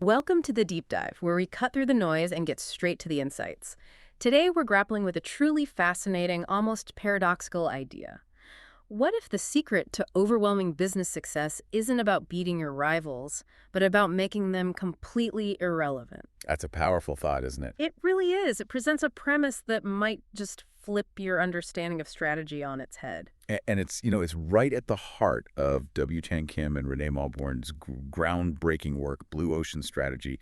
Welcome to the Deep Dive, where we cut through the noise and get straight to the insights. Today, we're grappling with a truly fascinating, almost paradoxical idea. What if the secret to overwhelming business success isn't about beating your rivals, but about making them completely irrelevant? That's a powerful thought, isn't it? It really is. It presents a premise that might just flip your understanding of strategy on its head. And it's right at the heart of W. Chan Kim and Renée Mauborgne's groundbreaking work, Blue Ocean Strategy.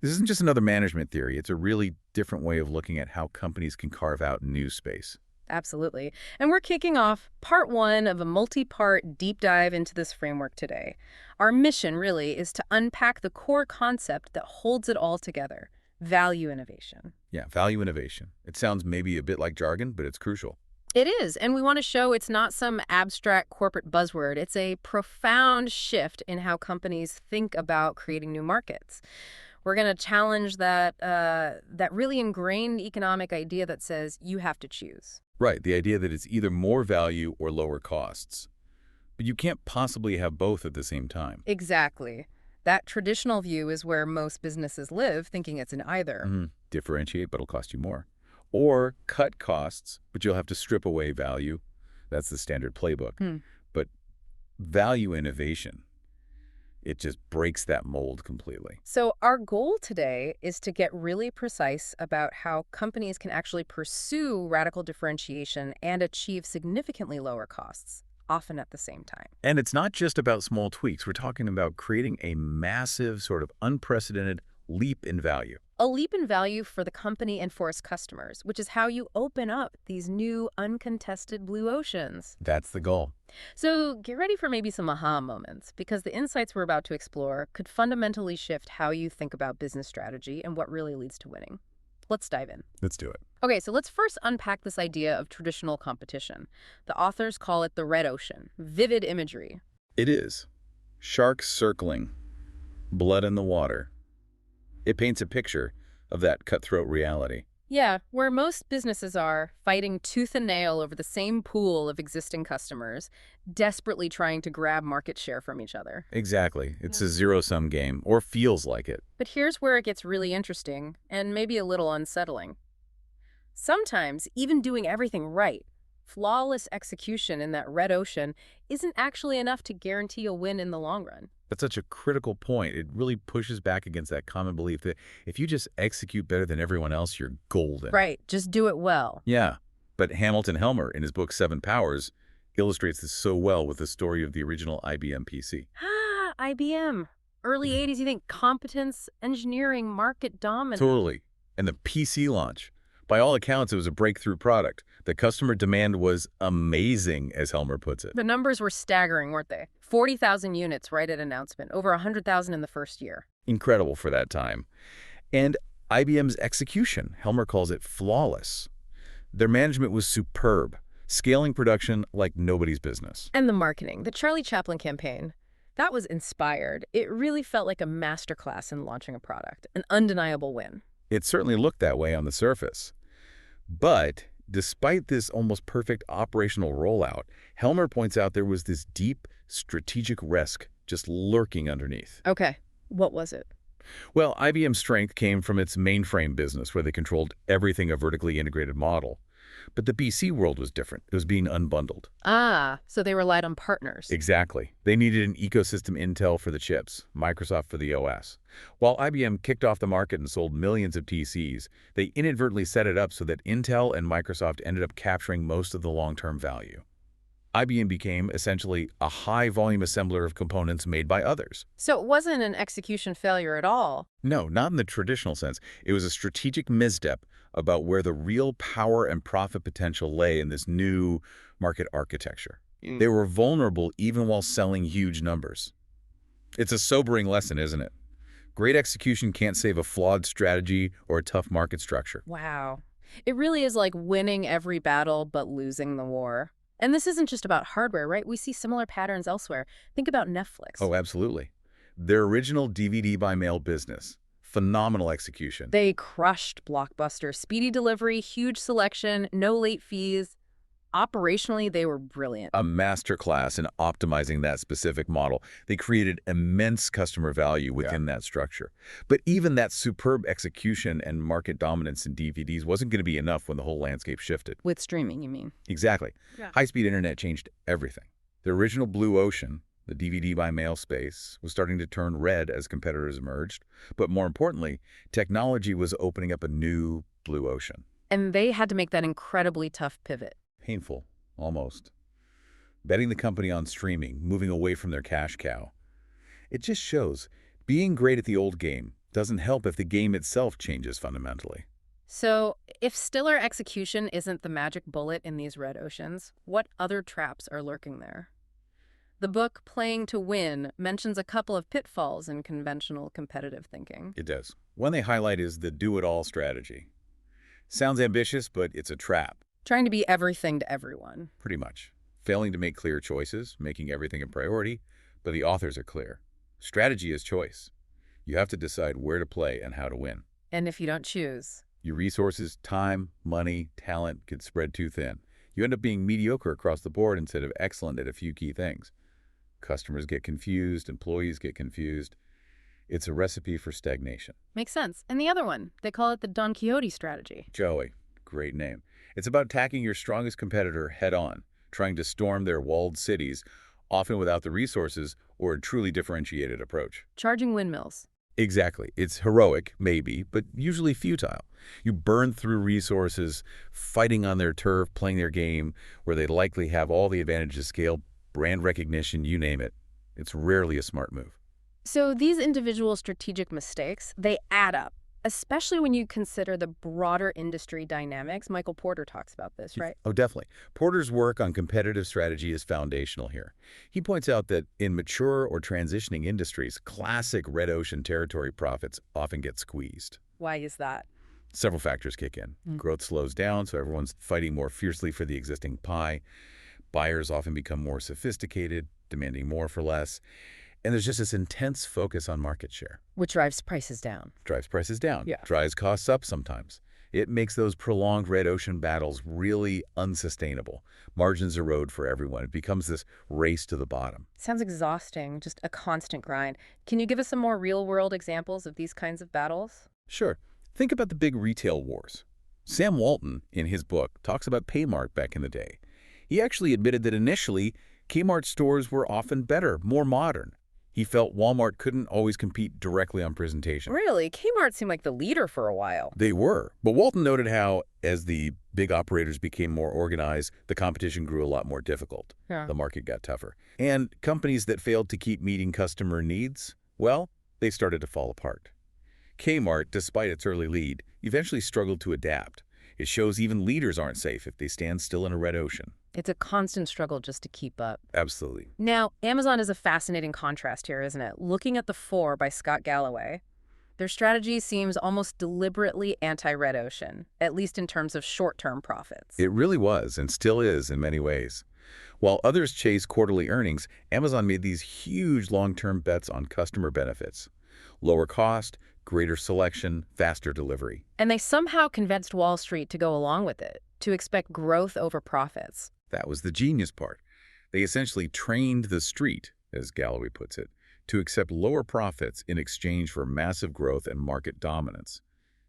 This isn't just another management theory. It's a really different way of looking at how companies can carve out new space. Absolutely. And we're kicking off part one of a multi-part deep dive into this framework today. Our mission, really, is to unpack the core concept that holds it all together: value innovation. Yeah, value innovation. It sounds maybe a bit like jargon, but it's crucial. It is, and we want to show it's not some abstract corporate buzzword. It's a profound shift in how companies think about creating new markets. We're going to challenge that really ingrained economic idea that says you have to choose. Right, the idea that it's either more value or lower costs. But you can't possibly have both at the same time. Exactly. That traditional view is where most businesses live, thinking it's an either. Differentiate, but it'll cost you more. Or cut costs, but you'll have to strip away value. That's the standard playbook. But value innovation, it just breaks that mold completely. So our goal today is to get really precise about how companies can actually pursue radical differentiation and achieve significantly lower costs, often at the same time. And it's not just about small tweaks. We're talking about creating a massive, sort of unprecedented leap in value. A leap in value for the company and for its customers, which is how you open up these new uncontested blue oceans. That's the goal. So get ready for maybe some aha moments, because the insights we're about to explore could fundamentally shift how you think about business strategy and what really leads to winning. Let's dive in. Let's do it. Okay, so let's first unpack this idea of traditional competition. The authors call it the red ocean. Vivid imagery. It is. Sharks circling, blood in the water. It paints a picture of that cutthroat reality. Yeah, where most businesses are fighting tooth and nail over the same pool of existing customers, desperately trying to grab market share from each other. Exactly. It's a zero-sum game, or feels like it. But here's where it gets really interesting, and maybe a little unsettling. Sometimes, even doing everything right, flawless execution in that red ocean isn't actually enough to guarantee a win in the long run. That's such a critical point. It really pushes back against that common belief that if you just execute better than everyone else, you're golden. Right, just do it well. Yeah, but Hamilton Helmer, in his book Seven Powers, illustrates this so well with the story of the original IBM PC. Ah, IBM. Early 80s, you think competence, engineering, market dominance. Totally. And the PC launch. By all accounts, it was a breakthrough product. The customer demand was amazing, as Helmer puts it. The numbers were staggering, weren't they? 40,000 units right at announcement, over 100,000 in the first year. Incredible for that time. And IBM's execution, Helmer calls it flawless. Their management was superb, scaling production like nobody's business. And the marketing, the Charlie Chaplin campaign, that was inspired. It really felt like a masterclass in launching a product, an undeniable win. It certainly looked that way on the surface. But despite this almost perfect operational rollout, Helmer points out there was this deep strategic risk just lurking underneath. Okay, what was it? Well, IBM's strength came from its mainframe business, where they controlled everything a vertically integrated model. But the PC world was different. It was being unbundled. Ah, so they relied on partners. Exactly. They needed an ecosystem Intel for the chips, Microsoft for the OS. While IBM kicked off the market and sold millions of PCs, they inadvertently set it up so that Intel and Microsoft ended up capturing most of the long-term value. IBM became essentially a high-volume assembler of components made by others. So it wasn't an execution failure at all. No, not in the traditional sense. It was a strategic misstep about where the real power and profit potential lay in this new market architecture. They were vulnerable even while selling huge numbers. It's a sobering lesson, isn't it? Great execution can't save a flawed strategy or a tough market structure. Wow. It really is like winning every battle but losing the war. And this isn't just about hardware, right? We see similar patterns elsewhere. Think about Netflix. Oh, absolutely. Their original DVD by mail business. Phenomenal execution. They crushed Blockbuster. Speedy delivery, huge selection, no late fees. operationally, they were brilliant. A masterclass in optimizing that specific model. They created immense customer value within that structure. But even that superb execution and market dominance in DVDs wasn't going to be enough when the whole landscape shifted. With streaming, you mean? Exactly. Yeah. High-speed internet changed everything. The original blue ocean, the DVD by mail space, was starting to turn red as competitors emerged. But more importantly, technology was opening up a new blue ocean. And they had to make that incredibly tough pivot. Painful, almost. Betting the company on streaming, moving away from their cash cow. It just shows being great at the old game doesn't help if the game itself changes fundamentally. So, if stellar execution isn't the magic bullet in these red oceans, what other traps are lurking there? The book, Playing to Win, mentions a couple of pitfalls in conventional competitive thinking. It does. One they highlight is the do-it-all strategy. Sounds ambitious, but it's a trap. Trying to be everything to everyone. Pretty much. Failing to make clear choices, making everything a priority, but the authors are clear. Strategy is choice. You have to decide where to play and how to win. And if you don't choose? Your resources, time, money, talent get spread too thin. You end up being mediocre across the board instead of excellent at a few key things. Customers get confused, employees get confused. It's a recipe for stagnation. Makes sense. And the other one, they call it the Don Quixote strategy. Joey, great name. It's about attacking your strongest competitor head-on, trying to storm their walled cities, often without the resources or a truly differentiated approach. Charging windmills. Exactly. It's heroic, maybe, but usually futile. You burn through resources, fighting on their turf, playing their game, where they likely have all the advantages of scale, brand recognition, you name it. It's rarely a smart move. So these individual strategic mistakes, they add up, especially when you consider the broader industry dynamics. Michael Porter talks about this, right? Oh, definitely. Porter's work on competitive strategy is foundational here. He points out that in mature or transitioning industries, classic red ocean territory profits often get squeezed. Why is that? Several factors kick in. Growth slows down, so everyone's fighting more fiercely for the existing pie. Buyers often become more sophisticated, demanding more for less. And there's just this intense focus on market share. Which drives prices down. Drives prices down. Yeah. Drives costs up sometimes. It makes those prolonged red ocean battles really unsustainable. Margins erode for everyone. It becomes this race to the bottom. Sounds exhausting, just a constant grind. Can you give us some more real-world examples of these kinds of battles? Sure. Think about the big retail wars. Sam Walton, in his book, talks about Kmart back in the day. He actually admitted that initially, Kmart stores were often better, more modern. He felt Walmart couldn't always compete directly on presentation. Really? Kmart seemed like the leader for a while. They were. But Walton noted how, as the big operators became more organized, the competition grew a lot more difficult. Yeah. The market got tougher. And companies that failed to keep meeting customer needs, well, they started to fall apart. Kmart, despite its early lead, eventually struggled to adapt. It shows even leaders aren't safe if they stand still in a red ocean. It's a constant struggle just to keep up. Absolutely. Now, Amazon is a fascinating contrast here, isn't it? Looking at The Four by Scott Galloway, their strategy seems almost deliberately anti-red ocean, at least in terms of short-term profits. It really was, and still is in many ways. While others chase quarterly earnings, Amazon made these huge long-term bets on customer benefits. Lower cost, greater selection, faster delivery. And they somehow convinced Wall Street to go along with it, to expect growth over profits. That was the genius part. They essentially trained the street, as Galloway puts it, to accept lower profits in exchange for massive growth and market dominance.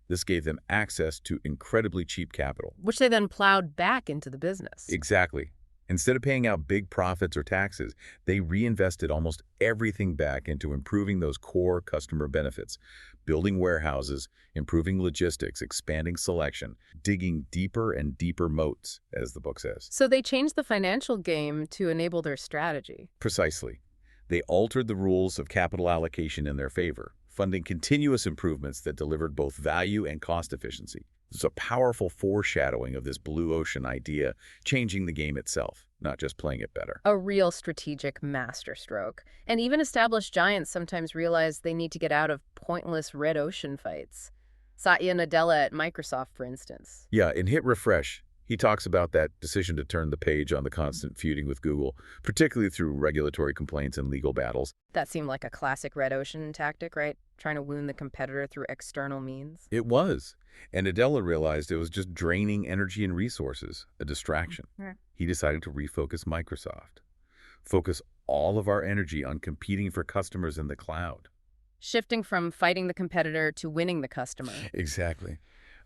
This gave them access to incredibly cheap capital. Which they then plowed back into the business. Exactly. Instead of paying out big profits or taxes, they reinvested almost everything back into improving those core customer benefits, building warehouses, improving logistics, expanding selection, digging deeper and deeper moats, as the book says. So they changed the financial game to enable their strategy. Precisely. They altered the rules of capital allocation in their favor, funding continuous improvements that delivered both value and cost efficiency. It's a powerful foreshadowing of this blue ocean idea, changing the game itself, not just playing it better. A real strategic masterstroke. And even established giants sometimes realize they need to get out of pointless red ocean fights. Satya Nadella at Microsoft, for instance. Yeah, in Hit Refresh, He talks about that decision to turn the page on the constant feuding with Google, particularly through regulatory complaints and legal battles. That seemed like a classic red ocean tactic, right? Trying to wound the competitor through external means. It was. And Adela realized it was just draining energy and resources, a distraction. Yeah. He decided to refocus Microsoft. Focus all of our energy on competing for customers in the cloud. Shifting from fighting the competitor to winning the customer. Exactly.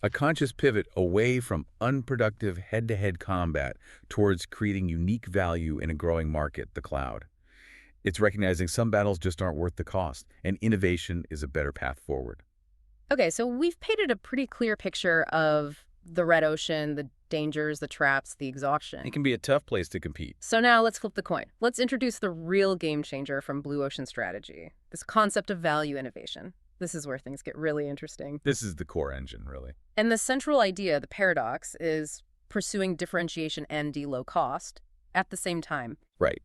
A conscious pivot away from unproductive head-to-head combat towards creating unique value in a growing market, the cloud. It's recognizing some battles just aren't worth the cost, and innovation is a better path forward. Okay, so we've painted a pretty clear picture of the red ocean, the dangers, the traps, the exhaustion. It can be a tough place to compete. So now let's flip the coin. Let's introduce the real game changer from blue ocean strategy, this concept of value innovation. This is where things get really interesting. This is the core engine, really. And the central idea, the paradox, is pursuing differentiation and low cost at the same time. Right.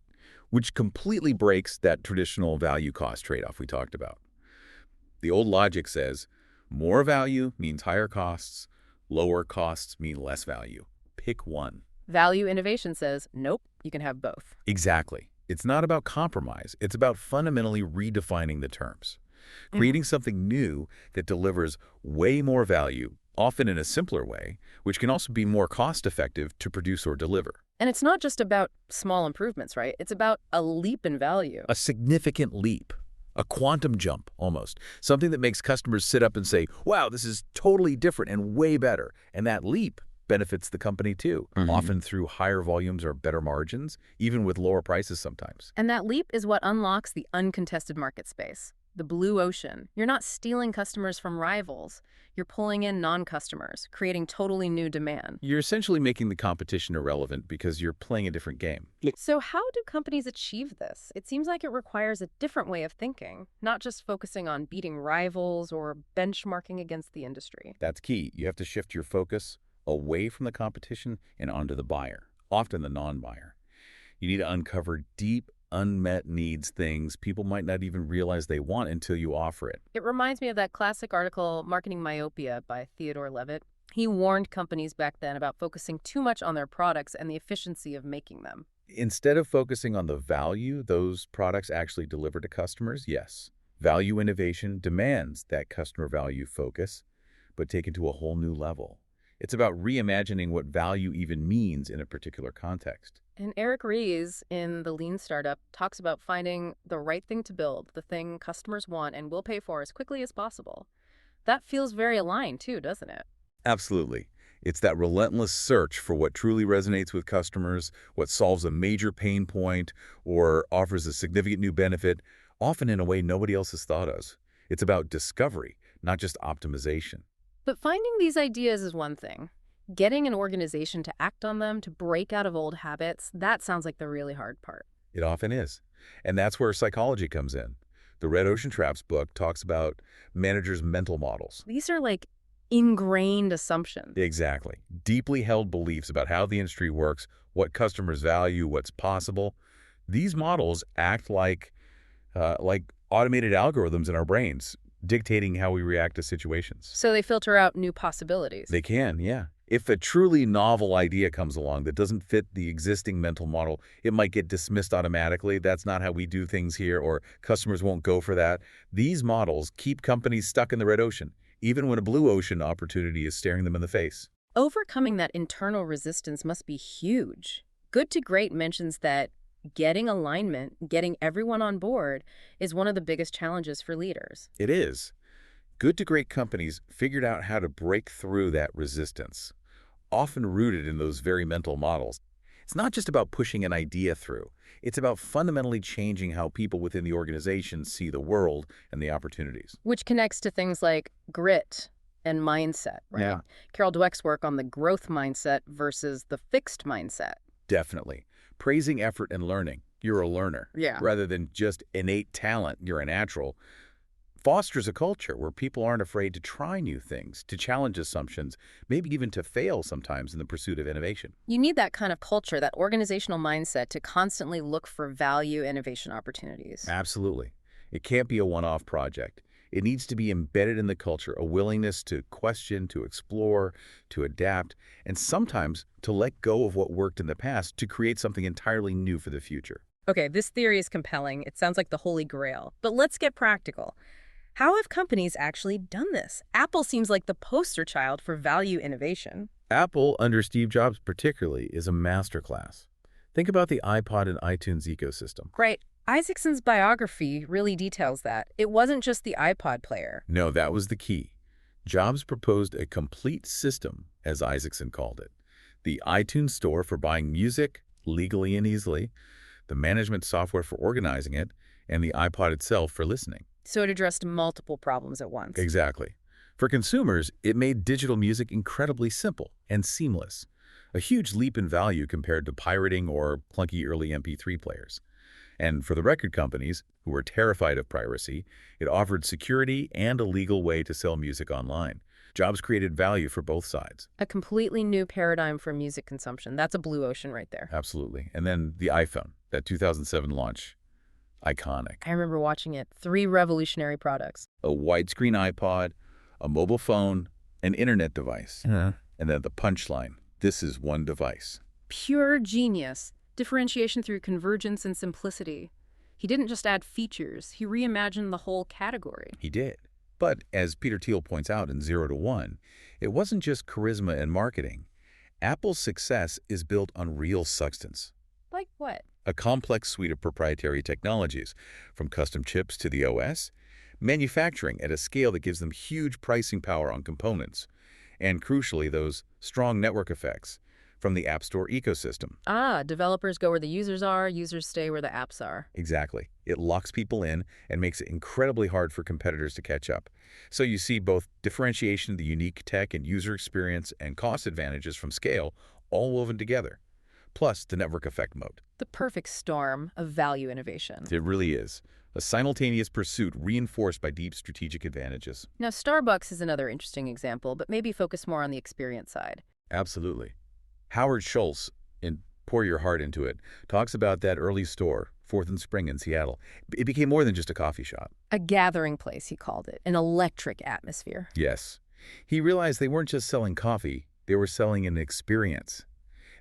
Which completely breaks that traditional value-cost trade-off we talked about. The old logic says more value means higher costs, lower costs mean less value. Pick one. Value innovation says, nope, you can have both. Exactly. It's not about compromise. It's about fundamentally redefining the terms. Creating something new that delivers way more value, often in a simpler way, which can also be more cost-effective to produce or deliver. And it's not just about small improvements, right? It's about a leap in value. A significant leap. A quantum jump, almost. Something that makes customers sit up and say, wow, this is totally different and way better. And that leap benefits the company too, often through higher volumes or better margins, even with lower prices sometimes. And that leap is what unlocks the uncontested market space, the blue ocean. You're not stealing customers from rivals. You're pulling in non-customers, creating totally new demand. You're essentially making the competition irrelevant because you're playing a different game. So how do companies achieve this? It seems like it requires a different way of thinking, not just focusing on beating rivals or benchmarking against the industry. That's key. You have to shift your focus away from the competition and onto the buyer, often the non-buyer. You need to uncover deep, unmet needs, things people might not even realize they want until you offer it. It reminds me of that classic article, Marketing Myopia by Theodore Levitt. He warned companies back then about focusing too much on their products and the efficiency of making them. Instead of focusing on the value those products actually deliver to customers, yes, value innovation demands that customer value focus, but taken to a whole new level. It's about reimagining what value even means in a particular context. And Eric Ries in The Lean Startup talks about finding the right thing to build, the thing customers want and will pay for as quickly as possible. That feels very aligned too, doesn't it? Absolutely. It's that relentless search for what truly resonates with customers, what solves a major pain point, or offers a significant new benefit, often in a way nobody else has thought of. It's about discovery, not just optimization. But finding these ideas is one thing. Getting an organization to act on them, to break out of old habits, that sounds like the really hard part. It often is. And that's where psychology comes in. The Red Ocean Traps book talks about managers' mental models. These are like ingrained assumptions. Exactly. Deeply held beliefs about how the industry works, what customers value, what's possible. These models act like automated algorithms in our brains, dictating how we react to situations. So they filter out new possibilities. They can, yeah. If a truly novel idea comes along that doesn't fit the existing mental model, it might get dismissed automatically. That's not how we do things here, or customers won't go for that. These models keep companies stuck in the red ocean, even when a blue ocean opportunity is staring them in the face. Overcoming that internal resistance must be huge. Good to Great mentions that getting alignment, getting everyone on board, is one of the biggest challenges for leaders. It is. Good to great companies figured out how to break through that resistance, often rooted in those very mental models. It's not just about pushing an idea through. It's about fundamentally changing how people within the organization see the world and the opportunities. Which connects to things like grit and mindset, right? Yeah. Carol Dweck's work on the growth mindset versus the fixed mindset. Definitely. Praising effort and learning. You're a learner. Yeah. Rather than just innate talent, you're a natural. Fosters a culture where people aren't afraid to try new things, to challenge assumptions, maybe even to fail sometimes in the pursuit of innovation. You need that kind of culture, that organizational mindset to constantly look for value innovation opportunities. Absolutely. It can't be a one-off project. It needs to be embedded in the culture, a willingness to question, to explore, to adapt, and sometimes to let go of what worked in the past to create something entirely new for the future. Okay, this theory is compelling. It sounds like the Holy Grail. But let's get practical. How have companies actually done this? Apple seems like the poster child for value innovation. Apple, under Steve Jobs particularly, is a masterclass. Think about the iPod and iTunes ecosystem. Right. Isaacson's biography really details that. It wasn't just the iPod player. No, that was the key. Jobs proposed a complete system, as Isaacson called it. The iTunes store for buying music legally and easily, the management software for organizing it, and the iPod itself for listening. So it addressed multiple problems at once. Exactly. For consumers, it made digital music incredibly simple and seamless, a huge leap in value compared to pirating or clunky early MP3 players. And for the record companies, who were terrified of piracy, it offered security and a legal way to sell music online. Jobs created value for both sides. A completely new paradigm for music consumption. That's a blue ocean right there. Absolutely. And then the iPhone, that 2007 launch, iconic. I remember watching it. 3 revolutionary products. A widescreen iPod, a mobile phone, an internet device. And then the punchline, this is one device. Pure genius. Differentiation through convergence and simplicity. He didn't just add features, he reimagined the whole category. He did. But as Peter Thiel points out in 0 to 1, it wasn't just charisma and marketing. Apple's success is built on real substance. Like what? A complex suite of proprietary technologies, from custom chips to the OS, manufacturing at a scale that gives them huge pricing power on components, and crucially, those strong network effects from the App Store ecosystem. Developers go where the users are, users stay where the apps are. Exactly. It locks people in and makes it incredibly hard for competitors to catch up. So you see both differentiation, the unique tech and user experience, and cost advantages from scale all woven together, plus the network effect mode. The perfect storm of value innovation. It really is. A simultaneous pursuit reinforced by deep strategic advantages. Now, Starbucks is another interesting example, but maybe focus more on the experience side. Absolutely. Howard Schultz, in Pour Your Heart Into It, talks about that early store, 4th and Spring in Seattle. It became more than just a coffee shop. A gathering place, he called it, an electric atmosphere. Yes. He realized they weren't just selling coffee, they were selling an experience.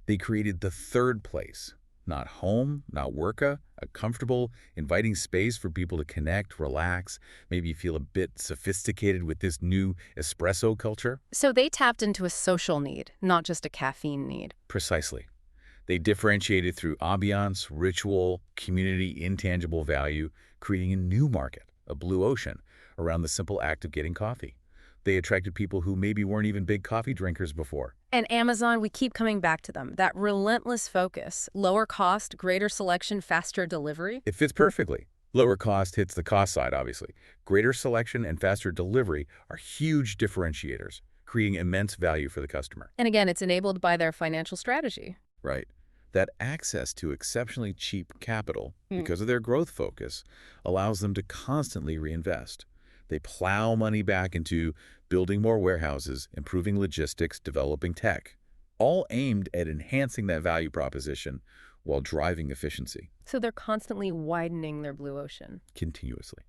They created the third place. Not home, not worka, a comfortable, inviting space for people to connect, relax, maybe feel a bit sophisticated with this new espresso culture. So they tapped into a social need, not just a caffeine need. Precisely. They differentiated through ambiance, ritual, community, intangible value, creating a new market, a blue ocean, around the simple act of getting coffee. They attracted people who maybe weren't even big coffee drinkers before. And Amazon, we keep coming back to them. That relentless focus, lower cost, greater selection, faster delivery. It fits perfectly. Lower cost hits the cost side, obviously. Greater selection and faster delivery are huge differentiators, creating immense value for the customer. And again, it's enabled by their financial strategy. Right. That access to exceptionally cheap capital, because of their growth focus, allows them to constantly reinvest. They plow money back into building more warehouses, improving logistics, developing tech, all aimed at enhancing that value proposition while driving efficiency. So they're constantly widening their blue ocean. Continuously.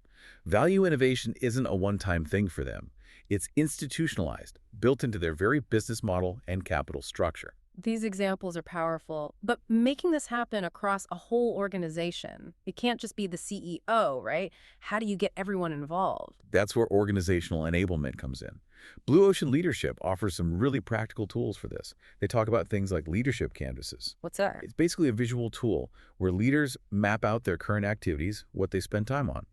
Value innovation isn't a one-time thing for them. It's institutionalized, built into their very business model and capital structure. These examples are powerful, but making this happen across a whole organization, it can't just be the CEO, right? How do you get everyone involved? That's where organizational enablement comes in. Blue Ocean Leadership offers some really practical tools for this. They talk about things like leadership canvases. What's that? It's basically a visual tool where leaders map out their current activities, what they spend time on.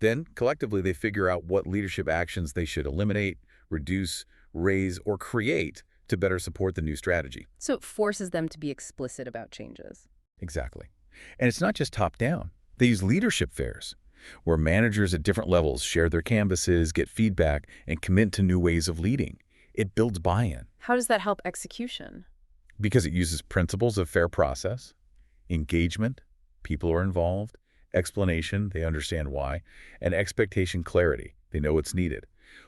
Then, collectively, they figure out what leadership actions they should eliminate, reduce, raise, or create to better support the new strategy. So it forces them to be explicit about changes. Exactly. And it's not just top-down. They use leadership fairs, where managers at different levels share their canvases, get feedback, and commit to new ways of leading. It builds buy-in. How does that help execution? Because it uses principles of fair process, engagement, people are involved, explanation, they understand why, and expectation clarity, they know what's needed.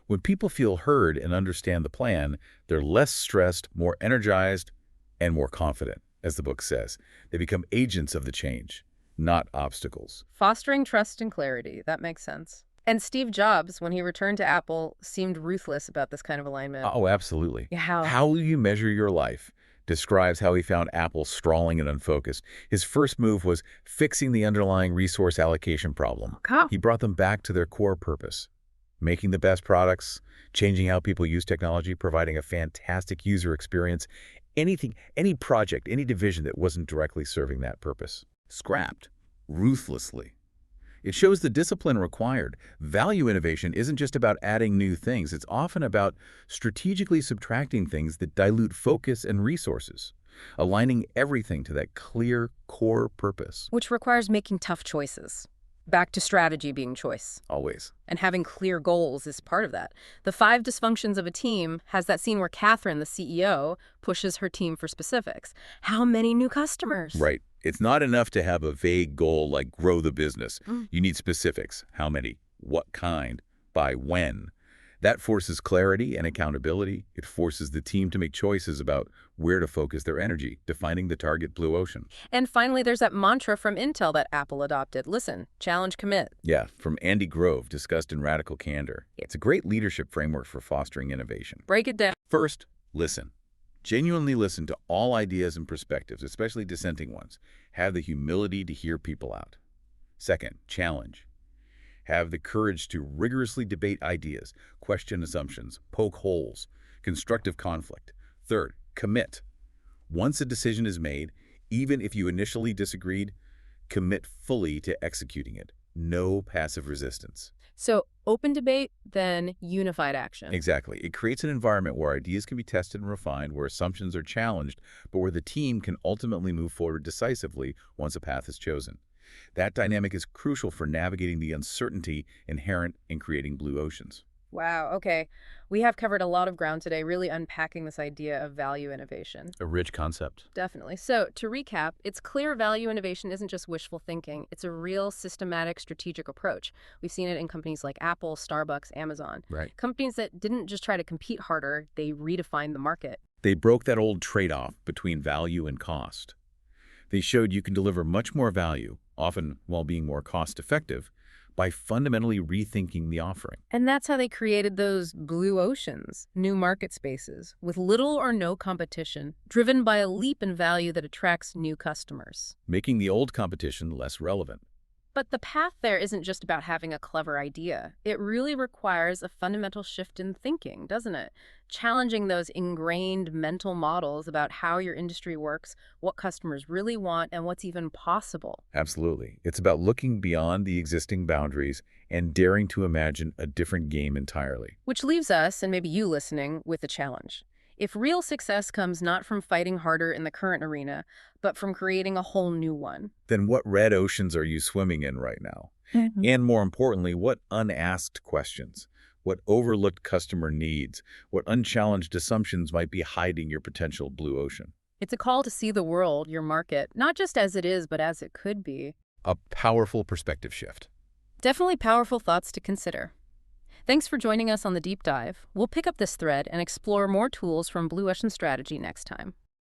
When people feel heard and understand the plan, they're less stressed, more energized, and more confident, as the book says. They become agents of the change, not obstacles. Fostering trust and clarity. That makes sense. And Steve Jobs, when he returned to Apple, seemed ruthless about this kind of alignment. Oh, absolutely. Yeah, how? How you measure your life describes how he found Apple sprawling and unfocused. His first move was fixing the underlying resource allocation problem. How? He brought them back to their core purpose, making the best products, changing how people use technology, providing a fantastic user experience. Anything, any project, any division that wasn't directly serving that purpose, scrapped ruthlessly. It shows the discipline required. Value innovation isn't just about adding new things. It's often about strategically subtracting things that dilute focus and resources, aligning everything to that clear core purpose. Which requires making tough choices. Back to strategy being choice. Always. And having clear goals is part of that. The 5 dysfunctions of a team has that scene where Catherine, the CEO, pushes her team for specifics. How many new customers? Right. It's not enough to have a vague goal like grow the business. You need specifics. How many? What kind? By when? That forces clarity and accountability. It forces the team to make choices about where to focus their energy, defining the target blue ocean. And finally, there's that mantra from Intel that Apple adopted. Listen, challenge, commit. Yeah, from Andy Grove, discussed in Radical Candor. It's a great leadership framework for fostering innovation. Break it down. First, listen. Genuinely listen to all ideas and perspectives, especially dissenting ones. Have the humility to hear people out. Second, challenge. Have the courage to rigorously debate ideas, question assumptions, poke holes, constructive conflict. Third, commit. Once a decision is made, even if you initially disagreed, commit fully to executing it. No passive resistance. So open debate, then unified action. Exactly. It creates an environment where ideas can be tested and refined, where assumptions are challenged, but where the team can ultimately move forward decisively once a path is chosen. That dynamic is crucial for navigating the uncertainty inherent in creating blue oceans. Wow, okay. We have covered a lot of ground today, really unpacking this idea of value innovation. A rich concept. Definitely. So, to recap, it's clear value innovation isn't just wishful thinking. It's a real systematic strategic approach. We've seen it in companies like Apple, Starbucks, Amazon. Right. Companies that didn't just try to compete harder, they redefined the market. They broke that old trade-off between value and cost. They showed you can deliver much more value, often while being more cost-effective, by fundamentally rethinking the offering. And that's how they created those blue oceans, new market spaces, with little or no competition, driven by a leap in value that attracts new customers. Making the old competition less relevant. But the path there isn't just about having a clever idea. It really requires a fundamental shift in thinking, doesn't it? Challenging those ingrained mental models about how your industry works, what customers really want, and what's even possible. Absolutely. It's about looking beyond the existing boundaries and daring to imagine a different game entirely. Which leaves us, and maybe you listening, with a challenge. If real success comes not from fighting harder in the current arena, but from creating a whole new one. Then what red oceans are you swimming in right now? And more importantly, what unasked questions? What overlooked customer needs? What unchallenged assumptions might be hiding your potential blue ocean? It's a call to see the world, your market, not just as it is, but as it could be. A powerful perspective shift. Definitely powerful thoughts to consider. Thanks for joining us on the deep dive. We'll pick up this thread and explore more tools from Blue Ocean Strategy next time.